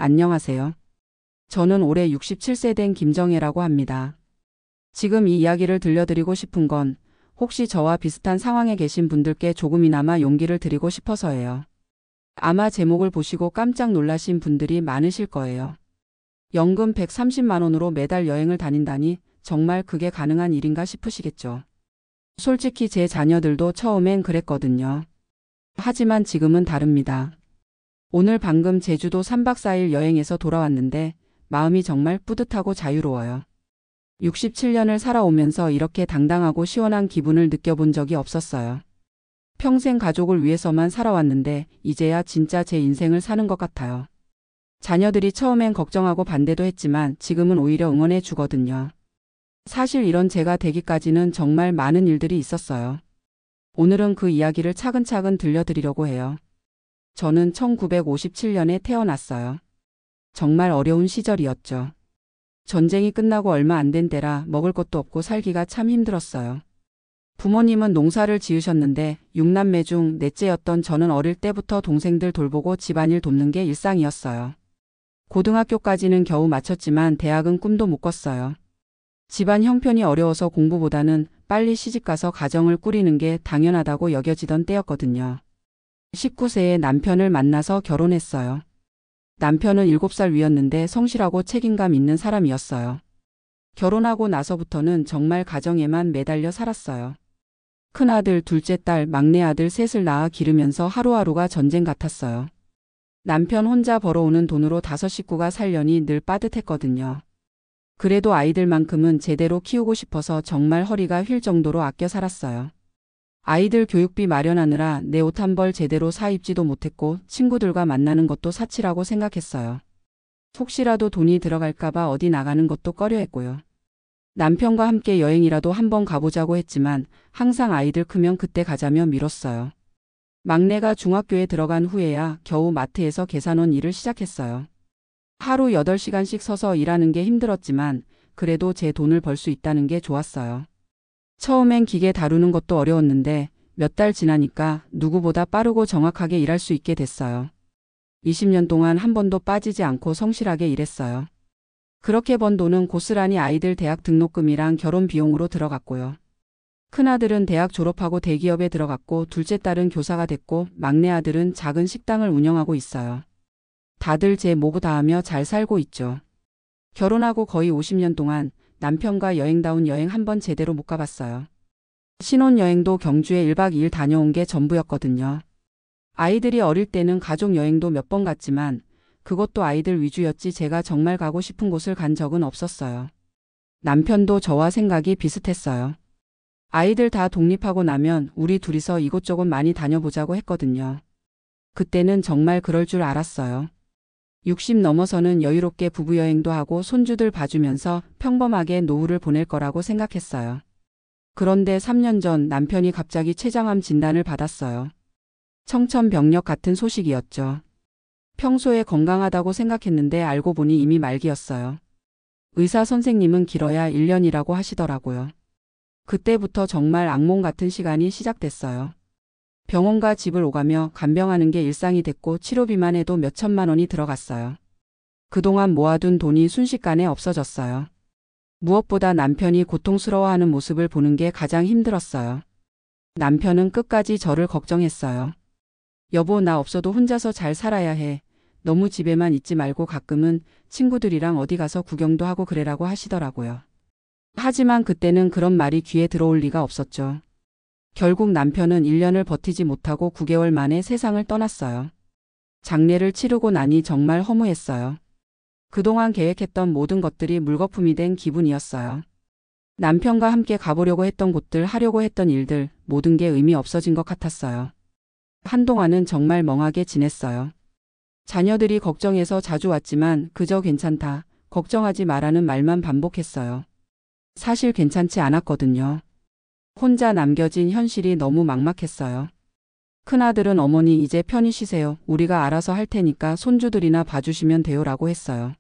안녕하세요. 저는 올해 67세 된 김정혜라고 합니다. 지금 이 이야기를 들려드리고 싶은 건 혹시 저와 비슷한 상황에 계신 분들께 조금이나마 용기를 드리고 싶어서예요. 아마 제목을 보시고 깜짝 놀라신 분들이 많으실 거예요. 연금 130만 원으로 매달 여행을 다닌다니 정말 그게 가능한 일인가 싶으시겠죠. 솔직히 제 자녀들도 처음엔 그랬거든요. 하지만 지금은 다릅니다. 오늘 방금 제주도 3박 4일 여행에서 돌아왔는데 마음이 정말 뿌듯하고 자유로워요. 67년을 살아오면서 이렇게 당당하고 시원한 기분을 느껴본 적이 없었어요. 평생 가족을 위해서만 살아왔는데 이제야 진짜 제 인생을 사는 것 같아요. 자녀들이 처음엔 걱정하고 반대도 했지만 지금은 오히려 응원해 주거든요. 사실 이런 제가 되기까지는 정말 많은 일들이 있었어요. 오늘은 그 이야기를 차근차근 들려드리려고 해요. 저는 1957년에 태어났어요. 정말 어려운 시절이었죠. 전쟁이 끝나고 얼마 안 된 때라 먹을 것도 없고 살기가 참 힘들었어요. 부모님은 농사를 지으셨는데 6남매 중 넷째였던 저는 어릴 때부터 동생들 돌보고 집안일 돕는 게 일상이었어요. 고등학교까지는 겨우 마쳤지만 대학은 꿈도 못 꿨어요. 집안 형편이 어려워서 공부보다는 빨리 시집가서 가정을 꾸리는 게 당연하다고 여겨지던 때였거든요. 19세에 남편을 만나서 결혼했어요. 남편은 7살 위였는데 성실하고 책임감 있는 사람이었어요. 결혼하고 나서부터는 정말 가정에만 매달려 살았어요. 큰아들, 둘째 딸, 막내 아들 셋을 낳아 기르면서 하루하루가 전쟁 같았어요. 남편 혼자 벌어오는 돈으로 5식구가 살려니 늘 빠듯했거든요. 그래도 아이들만큼은 제대로 키우고 싶어서 정말 허리가 휠 정도로 아껴 살았어요. 아이들 교육비 마련하느라 내 옷 한 벌 제대로 사 입지도 못했고 친구들과 만나는 것도 사치라고 생각했어요. 혹시라도 돈이 들어갈까봐 어디 나가는 것도 꺼려했고요. 남편과 함께 여행이라도 한번 가보자고 했지만 항상 아이들 크면 그때 가자며 미뤘어요. 막내가 중학교에 들어간 후에야 겨우 마트에서 계산원 일을 시작했어요. 하루 8시간씩 서서 일하는 게 힘들었지만 그래도 제 돈을 벌 수 있다는 게 좋았어요. 처음엔 기계 다루는 것도 어려웠는데 몇 달 지나니까 누구보다 빠르고 정확하게 일할 수 있게 됐어요. 20년 동안 한 번도 빠지지 않고 성실하게 일했어요. 그렇게 번 돈은 고스란히 아이들 대학 등록금이랑 결혼 비용으로 들어갔고요. 큰아들은 대학 졸업하고 대기업에 들어갔고 둘째 딸은 교사가 됐고 막내 아들은 작은 식당을 운영하고 있어요. 다들 제 모부 다하며 잘 살고 있죠. 결혼하고 거의 50년 동안 남편과 여행다운 여행 한 번 제대로 못 가봤어요. 신혼여행도 경주에 1박 2일 다녀온 게 전부였거든요. 아이들이 어릴 때는 가족 여행도 몇 번 갔지만 그것도 아이들 위주였지 제가 정말 가고 싶은 곳을 간 적은 없었어요. 남편도 저와 생각이 비슷했어요. 아이들 다 독립하고 나면 우리 둘이서 이곳저곳 많이 다녀보자고 했거든요. 그때는 정말 그럴 줄 알았어요. 60 넘어서는 여유롭게 부부여행도 하고 손주들 봐주면서 평범하게 노후를 보낼 거라고 생각했어요. 그런데 3년 전 남편이 갑자기 췌장암 진단을 받았어요. 청천벽력 같은 소식이었죠. 평소에 건강하다고 생각했는데 알고 보니 이미 말기였어요. 의사 선생님은 길어야 1년이라고 하시더라고요. 그때부터 정말 악몽 같은 시간이 시작됐어요. 병원과 집을 오가며 간병하는 게 일상이 됐고 치료비만 해도 몇 천만 원이 들어갔어요. 그동안 모아둔 돈이 순식간에 없어졌어요. 무엇보다 남편이 고통스러워하는 모습을 보는 게 가장 힘들었어요. 남편은 끝까지 저를 걱정했어요. 여보, 나 없어도 혼자서 잘 살아야 해. 너무 집에만 있지 말고 가끔은 친구들이랑 어디 가서 구경도 하고 그래라고 하시더라고요. 하지만 그때는 그런 말이 귀에 들어올 리가 없었죠. 결국 남편은 1년을 버티지 못하고 9개월 만에 세상을 떠났어요. 장례를 치르고 나니 정말 허무했어요. 그동안 계획했던 모든 것들이 물거품이 된 기분이었어요. 남편과 함께 가보려고 했던 곳들, 하려고 했던 일들, 모든 게 의미 없어진 것 같았어요. 한동안은 정말 멍하게 지냈어요. 자녀들이 걱정해서 자주 왔지만 그저 괜찮다, 걱정하지 마라는 말만 반복했어요. 사실 괜찮지 않았거든요. 혼자 남겨진 현실이 너무 막막했어요. 큰아들은 어머니 이제 편히 쉬세요. 우리가 알아서 할 테니까 손주들이나 봐주시면 돼요라고 했어요.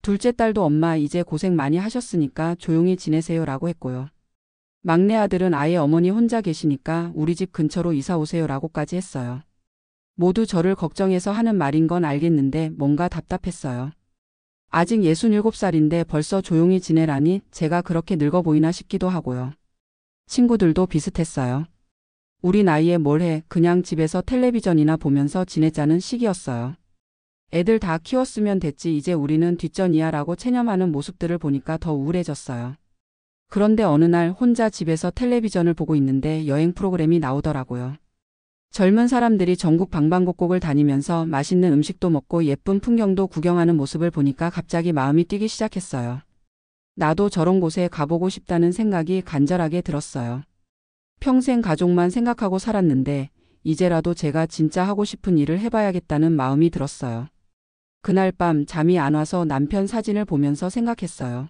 둘째 딸도 엄마 이제 고생 많이 하셨으니까 조용히 지내세요라고 했고요. 막내 아들은 아예 어머니 혼자 계시니까 우리 집 근처로 이사 오세요라고까지 했어요. 모두 저를 걱정해서 하는 말인 건 알겠는데 뭔가 답답했어요. 아직 67살인데 벌써 조용히 지내라니 제가 그렇게 늙어 보이나 싶기도 하고요. 친구들도 비슷했어요. 우리 나이에 뭘 해, 그냥 집에서 텔레비전이나 보면서 지내자는 시기였어요. 애들 다 키웠으면 됐지 이제 우리는 뒷전이야 라고 체념하는 모습들을 보니까 더 우울해졌어요. 그런데 어느 날 혼자 집에서 텔레비전을 보고 있는데 여행 프로그램이 나오더라고요. 젊은 사람들이 전국 방방곡곡을 다니면서 맛있는 음식도 먹고 예쁜 풍경도 구경하는 모습을 보니까 갑자기 마음이 뛰기 시작했어요. 나도 저런 곳에 가보고 싶다는 생각이 간절하게 들었어요. 평생 가족만 생각하고 살았는데 이제라도 제가 진짜 하고 싶은 일을 해봐야겠다는 마음이 들었어요. 그날 밤 잠이 안 와서 남편 사진을 보면서 생각했어요.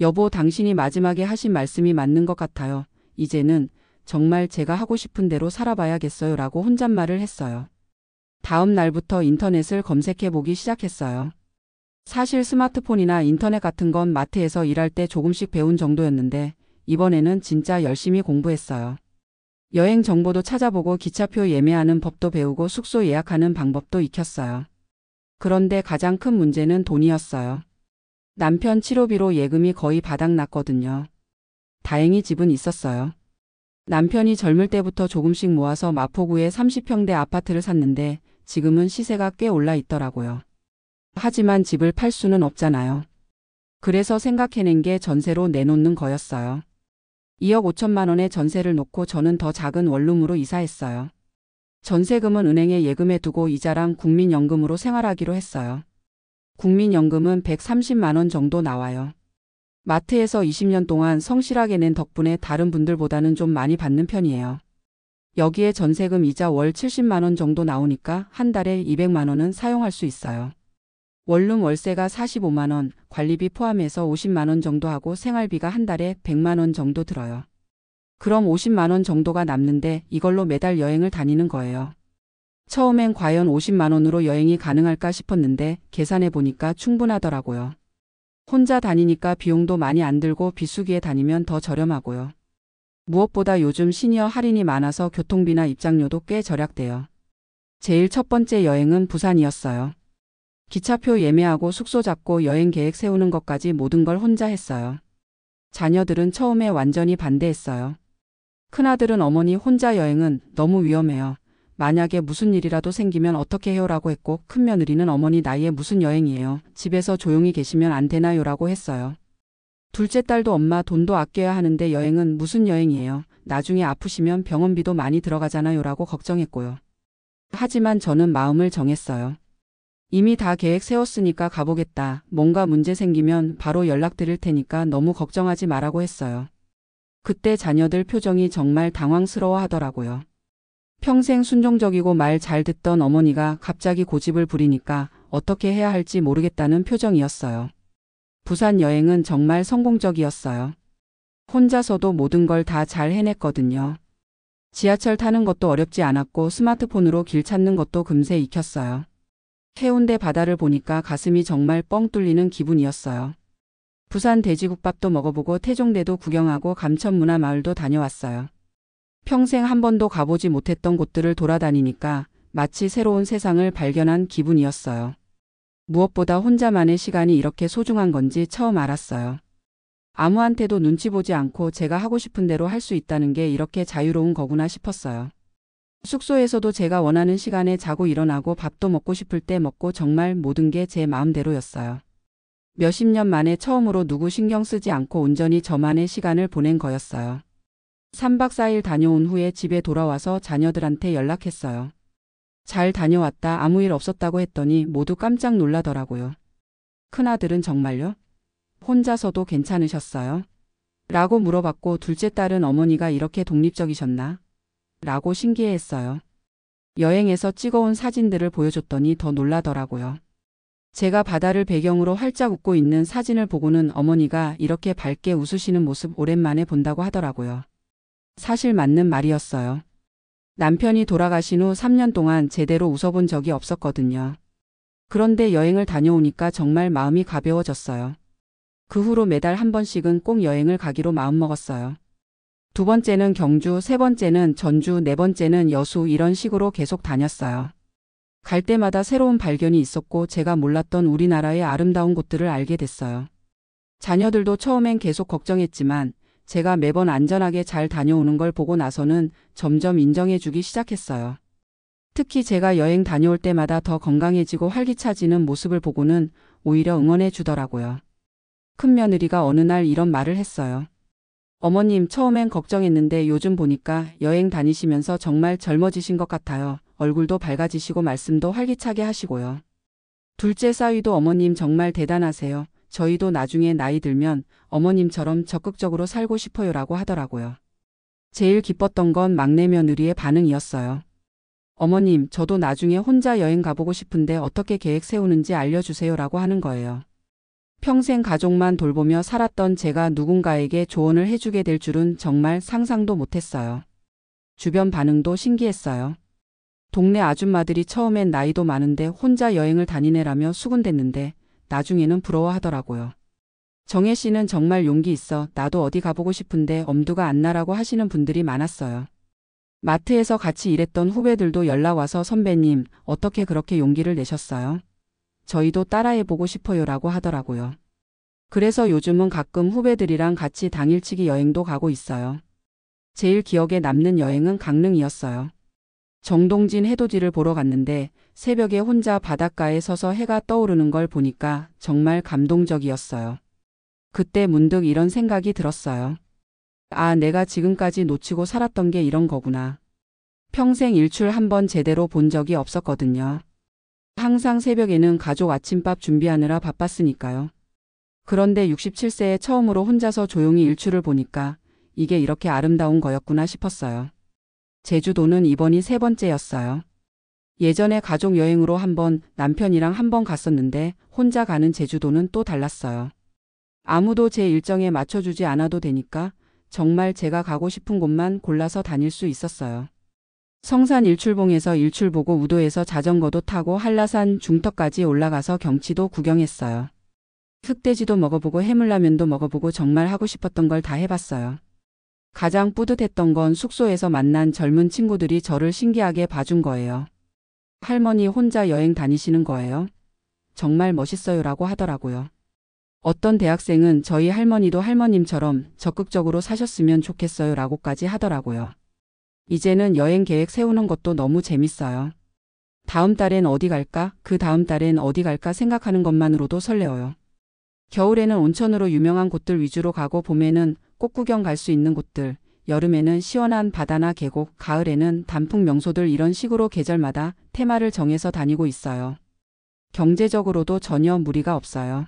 여보, 당신이 마지막에 하신 말씀이 맞는 것 같아요. 이제는 정말 제가 하고 싶은 대로 살아봐야겠어요 라고 혼잣말을 했어요. 다음 날부터 인터넷을 검색해 보기 시작했어요. 사실 스마트폰이나 인터넷 같은 건 마트에서 일할 때 조금씩 배운 정도였는데 이번에는 진짜 열심히 공부했어요. 여행 정보도 찾아보고 기차표 예매하는 법도 배우고 숙소 예약하는 방법도 익혔어요. 그런데 가장 큰 문제는 돈이었어요. 남편 치료비로 예금이 거의 바닥났거든요. 다행히 집은 있었어요. 남편이 젊을 때부터 조금씩 모아서 마포구에 30평대 아파트를 샀는데 지금은 시세가 꽤 올라 있더라고요. 하지만 집을 팔 수는 없잖아요. 그래서 생각해낸 게 전세로 내놓는 거였어요. 2억 5천만 원의 전세를 놓고 저는 더 작은 원룸으로 이사했어요. 전세금은 은행에 예금해 두고 이자랑 국민연금으로 생활하기로 했어요. 국민연금은 130만 원 정도 나와요. 마트에서 20년 동안 성실하게 낸 덕분에 다른 분들보다는 좀 많이 받는 편이에요. 여기에 전세금 이자 월 70만 원 정도 나오니까 한 달에 200만 원은 사용할 수 있어요. 원룸 월세가 45만 원, 관리비 포함해서 50만 원 정도 하고 생활비가 한 달에 100만 원 정도 들어요. 그럼 50만 원 정도가 남는데 이걸로 매달 여행을 다니는 거예요. 처음엔 과연 50만 원으로 여행이 가능할까 싶었는데 계산해 보니까 충분하더라고요. 혼자 다니니까 비용도 많이 안 들고 비수기에 다니면 더 저렴하고요. 무엇보다 요즘 시니어 할인이 많아서 교통비나 입장료도 꽤 절약돼요. 제일 첫 번째 여행은 부산이었어요. 기차표 예매하고 숙소 잡고 여행 계획 세우는 것까지 모든 걸 혼자 했어요. 자녀들은 처음에 완전히 반대했어요. 큰아들은 어머니 혼자 여행은 너무 위험해요. 만약에 무슨 일이라도 생기면 어떻게 해요? 라고 했고 큰며느리는 어머니 나이에 무슨 여행이에요. 집에서 조용히 계시면 안 되나요? 라고 했어요. 둘째 딸도 엄마 돈도 아껴야 하는데 여행은 무슨 여행이에요. 나중에 아프시면 병원비도 많이 들어가잖아요. 라고 걱정했고요. 하지만 저는 마음을 정했어요. 이미 다 계획 세웠으니까 가보겠다. 뭔가 문제 생기면 바로 연락드릴 테니까 너무 걱정하지 말라고 했어요. 그때 자녀들 표정이 정말 당황스러워 하더라고요. 평생 순종적이고 말 잘 듣던 어머니가 갑자기 고집을 부리니까 어떻게 해야 할지 모르겠다는 표정이었어요. 부산 여행은 정말 성공적이었어요. 혼자서도 모든 걸 다 잘 해냈거든요. 지하철 타는 것도 어렵지 않았고 스마트폰으로 길 찾는 것도 금세 익혔어요. 해운대 바다를 보니까 가슴이 정말 뻥 뚫리는 기분이었어요. 부산 돼지국밥도 먹어보고 태종대도 구경하고 감천문화마을도 다녀왔어요. 평생 한 번도 가보지 못했던 곳들을 돌아다니니까 마치 새로운 세상을 발견한 기분이었어요. 무엇보다 혼자만의 시간이 이렇게 소중한 건지 처음 알았어요. 아무한테도 눈치 보지 않고 제가 하고 싶은 대로 할 수 있다는 게 이렇게 자유로운 거구나 싶었어요. 숙소에서도 제가 원하는 시간에 자고 일어나고 밥도 먹고 싶을 때 먹고 정말 모든 게 제 마음대로였어요. 몇십 년 만에 처음으로 누구 신경 쓰지 않고 온전히 저만의 시간을 보낸 거였어요. 3박 4일 다녀온 후에 집에 돌아와서 자녀들한테 연락했어요. 잘 다녀왔다, 아무 일 없었다고 했더니 모두 깜짝 놀라더라고요. 큰아들은 정말요? 혼자서도 괜찮으셨어요? 라고 물어봤고 둘째 딸은 어머니가 이렇게 독립적이셨나? 라고 신기해했어요. 여행에서 찍어온 사진들을 보여줬더니 더 놀라더라고요. 제가 바다를 배경으로 활짝 웃고 있는 사진을 보고는 어머니가 이렇게 밝게 웃으시는 모습 오랜만에 본다고 하더라고요. 사실 맞는 말이었어요. 남편이 돌아가신 후 3년 동안 제대로 웃어본 적이 없었거든요. 그런데 여행을 다녀오니까 정말 마음이 가벼워졌어요. 그 후로 매달 한 번씩은 꼭 여행을 가기로 마음먹었어요. 두 번째는 경주, 세 번째는 전주, 네 번째는 여수 이런 식으로 계속 다녔어요. 갈 때마다 새로운 발견이 있었고 제가 몰랐던 우리나라의 아름다운 곳들을 알게 됐어요. 자녀들도 처음엔 계속 걱정했지만 제가 매번 안전하게 잘 다녀오는 걸 보고 나서는 점점 인정해주기 시작했어요. 특히 제가 여행 다녀올 때마다 더 건강해지고 활기차지는 모습을 보고는 오히려 응원해 주더라고요. 큰며느리가 어느 날 이런 말을 했어요. 어머님, 처음엔 걱정했는데 요즘 보니까 여행 다니시면서 정말 젊어지신 것 같아요. 얼굴도 밝아지시고 말씀도 활기차게 하시고요. 둘째 사위도 어머님 정말 대단하세요. 저희도 나중에 나이 들면 어머님처럼 적극적으로 살고 싶어요라고 하더라고요. 제일 기뻤던 건 막내 며느리의 반응이었어요. 어머님, 저도 나중에 혼자 여행 가보고 싶은데 어떻게 계획 세우는지 알려주세요라고 하는 거예요. 평생 가족만 돌보며 살았던 제가 누군가에게 조언을 해주게 될 줄은 정말 상상도 못했어요. 주변 반응도 신기했어요. 동네 아줌마들이 처음엔 나이도 많은데 혼자 여행을 다니네라며 수군댔는데 나중에는 부러워하더라고요. 정혜 씨는 정말 용기 있어. 나도 어디 가보고 싶은데 엄두가 안 나라고 하시는 분들이 많았어요. 마트에서 같이 일했던 후배들도 연락 와서 선배님, 어떻게 그렇게 용기를 내셨어요? 저희도 따라해보고 싶어요라고 하더라고요. 그래서 요즘은 가끔 후배들이랑 같이 당일치기 여행도 가고 있어요. 제일 기억에 남는 여행은 강릉이었어요. 정동진 해돋이를 보러 갔는데 새벽에 혼자 바닷가에 서서 해가 떠오르는 걸 보니까 정말 감동적이었어요. 그때 문득 이런 생각이 들었어요. 아, 내가 지금까지 놓치고 살았던 게 이런 거구나. 평생 일출 한 번 제대로 본 적이 없었거든요. 항상 새벽에는 가족 아침밥 준비하느라 바빴으니까요. 그런데 67세에 처음으로 혼자서 조용히 일출을 보니까 이게 이렇게 아름다운 거였구나 싶었어요. 제주도는 이번이 세 번째였어요. 예전에 가족 여행으로 한 번, 남편이랑 한 번 갔었는데 혼자 가는 제주도는 또 달랐어요. 아무도 제 일정에 맞춰주지 않아도 되니까 정말 제가 가고 싶은 곳만 골라서 다닐 수 있었어요. 성산 일출봉에서 일출 보고 우도에서 자전거도 타고 한라산 중턱까지 올라가서 경치도 구경했어요. 흑돼지도 먹어보고 해물라면도 먹어보고 정말 하고 싶었던 걸 다 해봤어요. 가장 뿌듯했던 건 숙소에서 만난 젊은 친구들이 저를 신기하게 봐준 거예요. 할머니 혼자 여행 다니시는 거예요? 정말 멋있어요라고 하더라고요. 어떤 대학생은 저희 할머니도 할머님처럼 적극적으로 사셨으면 좋겠어요라고까지 하더라고요. 이제는 여행 계획 세우는 것도 너무 재밌어요. 다음 달엔 어디 갈까? 그 다음 달엔 어디 갈까 생각하는 것만으로도 설레어요. 겨울에는 온천으로 유명한 곳들 위주로 가고 봄에는 꽃 구경 갈 수 있는 곳들, 여름에는 시원한 바다나 계곡, 가을에는 단풍 명소들 이런 식으로 계절마다 테마를 정해서 다니고 있어요. 경제적으로도 전혀 무리가 없어요.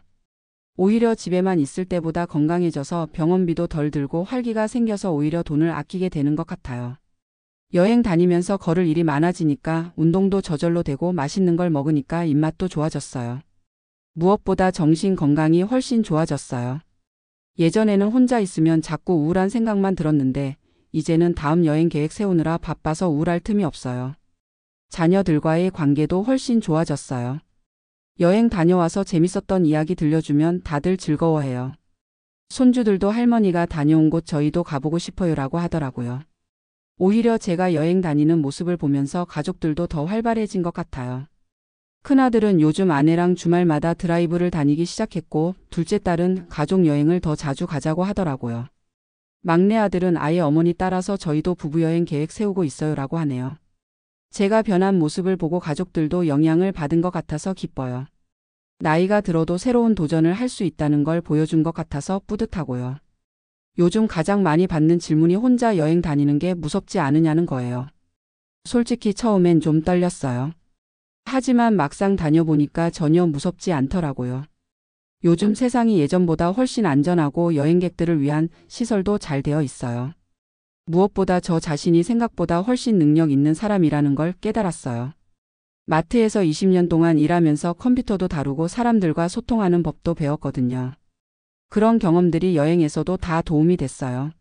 오히려 집에만 있을 때보다 건강해져서 병원비도 덜 들고 활기가 생겨서 오히려 돈을 아끼게 되는 것 같아요. 여행 다니면서 걸을 일이 많아지니까 운동도 저절로 되고 맛있는 걸 먹으니까 입맛도 좋아졌어요. 무엇보다 정신 건강이 훨씬 좋아졌어요. 예전에는 혼자 있으면 자꾸 우울한 생각만 들었는데 이제는 다음 여행 계획 세우느라 바빠서 우울할 틈이 없어요. 자녀들과의 관계도 훨씬 좋아졌어요. 여행 다녀와서 재밌었던 이야기 들려주면 다들 즐거워해요. 손주들도 할머니가 다녀온 곳 저희도 가보고 싶어요라고 하더라고요. 오히려 제가 여행 다니는 모습을 보면서 가족들도 더 활발해진 것 같아요. 큰아들은 요즘 아내랑 주말마다 드라이브를 다니기 시작했고 둘째 딸은 가족 여행을 더 자주 가자고 하더라고요. 막내 아들은 아예 어머니 따라서 저희도 부부여행 계획 세우고 있어요라고 하네요. 제가 변한 모습을 보고 가족들도 영향을 받은 것 같아서 기뻐요. 나이가 들어도 새로운 도전을 할 수 있다는 걸 보여준 것 같아서 뿌듯하고요. 요즘 가장 많이 받는 질문이 혼자 여행 다니는 게 무섭지 않으냐는 거예요. 솔직히 처음엔 좀 떨렸어요. 하지만 막상 다녀보니까 전혀 무섭지 않더라고요. 요즘 세상이 예전보다 훨씬 안전하고 여행객들을 위한 시설도 잘 되어 있어요. 무엇보다 저 자신이 생각보다 훨씬 능력 있는 사람이라는 걸 깨달았어요. 마트에서 20년 동안 일하면서 컴퓨터도 다루고 사람들과 소통하는 법도 배웠거든요. 그런 경험들이 여행에서도 다 도움이 됐어요.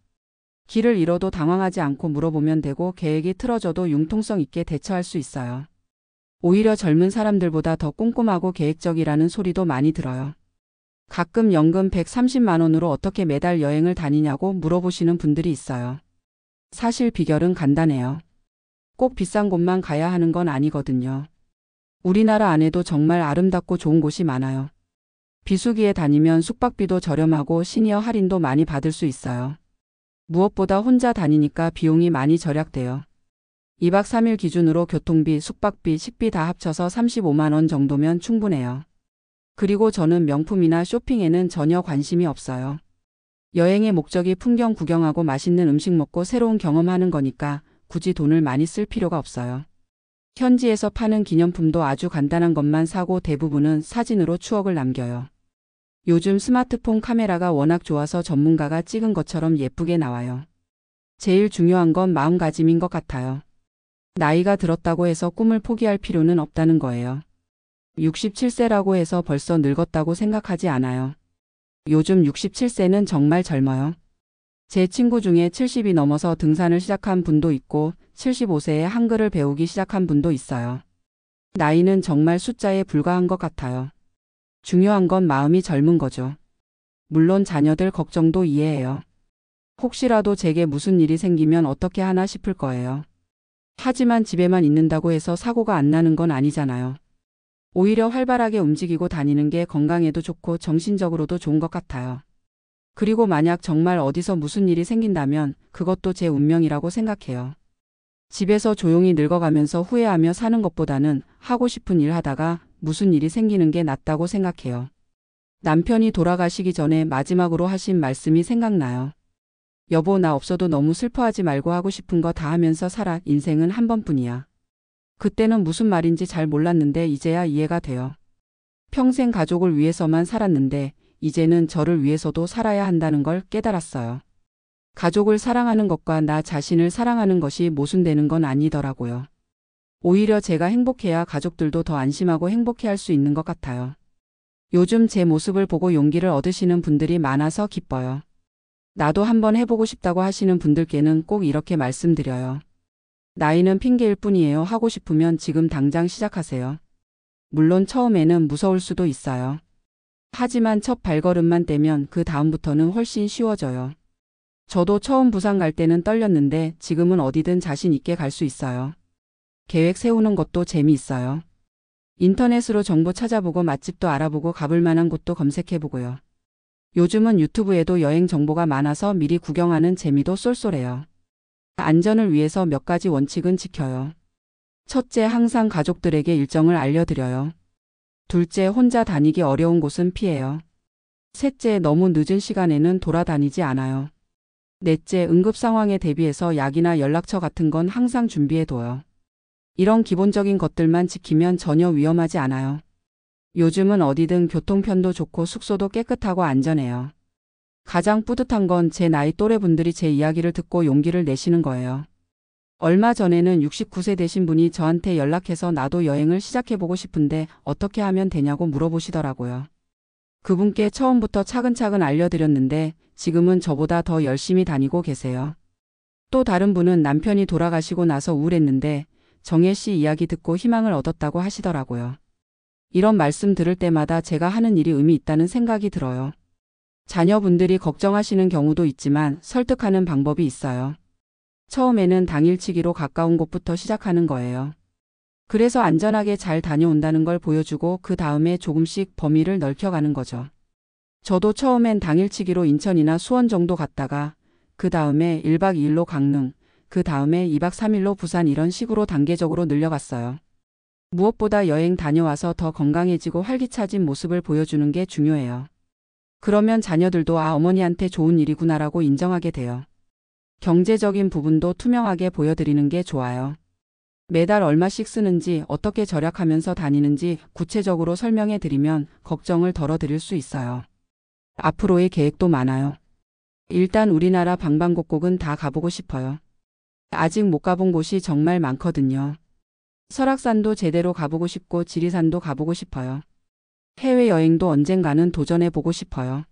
길을 잃어도 당황하지 않고 물어보면 되고 계획이 틀어져도 융통성 있게 대처할 수 있어요. 오히려 젊은 사람들보다 더 꼼꼼하고 계획적이라는 소리도 많이 들어요. 가끔 연금 130만 원으로 어떻게 매달 여행을 다니냐고 물어보시는 분들이 있어요. 사실 비결은 간단해요. 꼭 비싼 곳만 가야 하는 건 아니거든요. 우리나라 안에도 정말 아름답고 좋은 곳이 많아요. 비수기에 다니면 숙박비도 저렴하고 시니어 할인도 많이 받을 수 있어요. 무엇보다 혼자 다니니까 비용이 많이 절약돼요. 2박 3일 기준으로 교통비, 숙박비, 식비 다 합쳐서 35만 원 정도면 충분해요. 그리고 저는 명품이나 쇼핑에는 전혀 관심이 없어요. 여행의 목적이 풍경 구경하고 맛있는 음식 먹고 새로운 경험하는 거니까 굳이 돈을 많이 쓸 필요가 없어요. 현지에서 파는 기념품도 아주 간단한 것만 사고 대부분은 사진으로 추억을 남겨요. 요즘 스마트폰 카메라가 워낙 좋아서 전문가가 찍은 것처럼 예쁘게 나와요. 제일 중요한 건 마음가짐인 것 같아요. 나이가 들었다고 해서 꿈을 포기할 필요는 없다는 거예요. 67세라고 해서 벌써 늙었다고 생각하지 않아요. 요즘 67세는 정말 젊어요. 제 친구 중에 70이 넘어서 등산을 시작한 분도 있고 75세에 한글을 배우기 시작한 분도 있어요. 나이는 정말 숫자에 불과한 것 같아요. 중요한 건 마음이 젊은 거죠. 물론 자녀들 걱정도 이해해요. 혹시라도 제게 무슨 일이 생기면 어떻게 하나 싶을 거예요. 하지만 집에만 있는다고 해서 사고가 안 나는 건 아니잖아요. 오히려 활발하게 움직이고 다니는 게 건강에도 좋고 정신적으로도 좋은 것 같아요. 그리고 만약 정말 어디서 무슨 일이 생긴다면 그것도 제 운명이라고 생각해요. 집에서 조용히 늙어가면서 후회하며 사는 것보다는 하고 싶은 일 하다가 무슨 일이 생기는 게 낫다고 생각해요. 남편이 돌아가시기 전에 마지막으로 하신 말씀이 생각나요. 여보, 나 없어도 너무 슬퍼하지 말고 하고 싶은 거 다 하면서 살아. 인생은 한 번뿐이야. 그때는 무슨 말인지 잘 몰랐는데 이제야 이해가 돼요. 평생 가족을 위해서만 살았는데 이제는 저를 위해서도 살아야 한다는 걸 깨달았어요. 가족을 사랑하는 것과 나 자신을 사랑하는 것이 모순되는 건 아니더라고요. 오히려 제가 행복해야 가족들도 더 안심하고 행복해할 수 있는 것 같아요. 요즘 제 모습을 보고 용기를 얻으시는 분들이 많아서 기뻐요. 나도 한번 해보고 싶다고 하시는 분들께는 꼭 이렇게 말씀드려요. 나이는 핑계일 뿐이에요. 하고 싶으면 지금 당장 시작하세요. 물론 처음에는 무서울 수도 있어요. 하지만 첫 발걸음만 떼면 그 다음부터는 훨씬 쉬워져요. 저도 처음 부산 갈 때는 떨렸는데 지금은 어디든 자신 있게 갈 수 있어요. 계획 세우는 것도 재미있어요. 인터넷으로 정보 찾아보고 맛집도 알아보고 가볼 만한 곳도 검색해보고요. 요즘은 유튜브에도 여행 정보가 많아서 미리 구경하는 재미도 쏠쏠해요. 안전을 위해서 몇 가지 원칙은 지켜요. 첫째, 항상 가족들에게 일정을 알려드려요. 둘째, 혼자 다니기 어려운 곳은 피해요. 셋째, 너무 늦은 시간에는 돌아다니지 않아요. 넷째, 응급 상황에 대비해서 약이나 연락처 같은 건 항상 준비해둬요. 이런 기본적인 것들만 지키면 전혀 위험하지 않아요. 요즘은 어디든 교통편도 좋고 숙소도 깨끗하고 안전해요. 가장 뿌듯한 건 제 나이 또래 분들이 제 이야기를 듣고 용기를 내시는 거예요. 얼마 전에는 69세 되신 분이 저한테 연락해서 나도 여행을 시작해보고 싶은데 어떻게 하면 되냐고 물어보시더라고요. 그분께 처음부터 차근차근 알려드렸는데 지금은 저보다 더 열심히 다니고 계세요. 또 다른 분은 남편이 돌아가시고 나서 우울했는데 정혜 씨 이야기 듣고 희망을 얻었다고 하시더라고요. 이런 말씀 들을 때마다 제가 하는 일이 의미 있다는 생각이 들어요. 자녀분들이 걱정하시는 경우도 있지만 설득하는 방법이 있어요. 처음에는 당일치기로 가까운 곳부터 시작하는 거예요. 그래서 안전하게 잘 다녀온다는 걸 보여주고 그 다음에 조금씩 범위를 넓혀가는 거죠. 저도 처음엔 당일치기로 인천이나 수원 정도 갔다가 그 다음에 1박 2일로 강릉, 그 다음에 2박 3일로 부산 이런 식으로 단계적으로 늘려갔어요. 무엇보다 여행 다녀와서 더 건강해지고 활기차진 모습을 보여주는 게 중요해요. 그러면 자녀들도 어머니한테 좋은 일이구나라고 인정하게 돼요. 경제적인 부분도 투명하게 보여드리는 게 좋아요. 매달 얼마씩 쓰는지 어떻게 절약하면서 다니는지 구체적으로 설명해 드리면 걱정을 덜어드릴 수 있어요. 앞으로의 계획도 많아요. 일단 우리나라 방방곡곡은 다 가보고 싶어요. 아직 못 가본 곳이 정말 많거든요. 설악산도 제대로 가보고 싶고 지리산도 가보고 싶어요. 해외여행도 언젠가는 도전해보고 싶어요.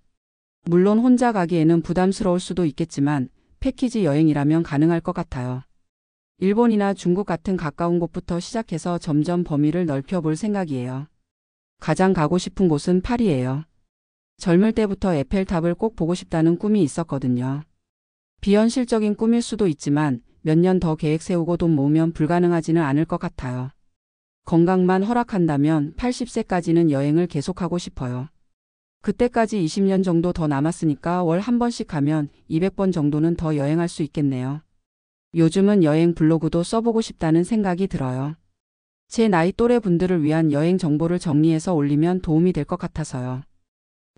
물론 혼자 가기에는 부담스러울 수도 있겠지만 패키지 여행이라면 가능할 것 같아요. 일본이나 중국 같은 가까운 곳부터 시작해서 점점 범위를 넓혀볼 생각이에요. 가장 가고 싶은 곳은 파리예요. 젊을 때부터 에펠탑을 꼭 보고 싶다는 꿈이 있었거든요. 비현실적인 꿈일 수도 있지만 몇 년 더 계획 세우고 돈 모으면 불가능하지는 않을 것 같아요. 건강만 허락한다면 80세까지는 여행을 계속하고 싶어요. 그때까지 20년 정도 더 남았으니까 월 한 번씩 가면 200번 정도는 더 여행할 수 있겠네요. 요즘은 여행 블로그도 써보고 싶다는 생각이 들어요. 제 나이 또래 분들을 위한 여행 정보를 정리해서 올리면 도움이 될 것 같아서요.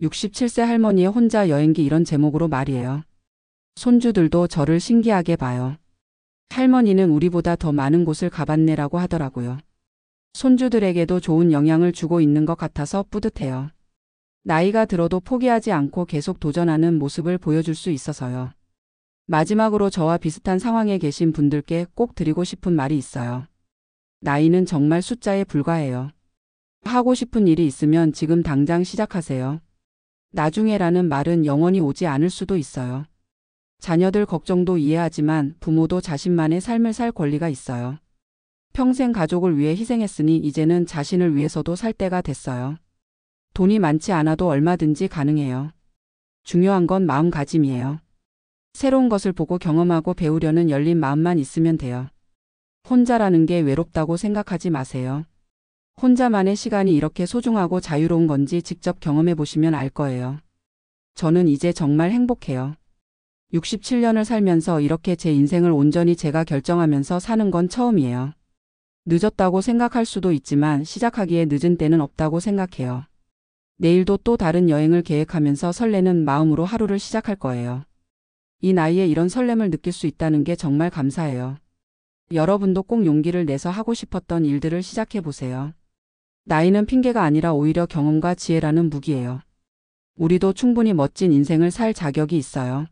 67세 할머니의 혼자 여행기 이런 제목으로 말이에요. 손주들도 저를 신기하게 봐요. 할머니는 우리보다 더 많은 곳을 가봤네라고 하더라고요. 손주들에게도 좋은 영향을 주고 있는 것 같아서 뿌듯해요. 나이가 들어도 포기하지 않고 계속 도전하는 모습을 보여줄 수 있어서요. 마지막으로 저와 비슷한 상황에 계신 분들께 꼭 드리고 싶은 말이 있어요. 나이는 정말 숫자에 불과해요. 하고 싶은 일이 있으면 지금 당장 시작하세요. 나중에라는 말은 영원히 오지 않을 수도 있어요. 자녀들 걱정도 이해하지만 부모도 자신만의 삶을 살 권리가 있어요. 평생 가족을 위해 희생했으니 이제는 자신을 위해서도 살 때가 됐어요. 돈이 많지 않아도 얼마든지 가능해요. 중요한 건 마음가짐이에요. 새로운 것을 보고 경험하고 배우려는 열린 마음만 있으면 돼요. 혼자라는 게 외롭다고 생각하지 마세요. 혼자만의 시간이 이렇게 소중하고 자유로운 건지 직접 경험해 보시면 알 거예요. 저는 이제 정말 행복해요. 67년을 살면서 이렇게 제 인생을 온전히 제가 결정하면서 사는 건 처음이에요. 늦었다고 생각할 수도 있지만 시작하기에 늦은 때는 없다고 생각해요. 내일도 또 다른 여행을 계획하면서 설레는 마음으로 하루를 시작할 거예요. 이 나이에 이런 설렘을 느낄 수 있다는 게 정말 감사해요. 여러분도 꼭 용기를 내서 하고 싶었던 일들을 시작해 보세요. 나이는 핑계가 아니라 오히려 경험과 지혜라는 무기예요. 우리도 충분히 멋진 인생을 살 자격이 있어요.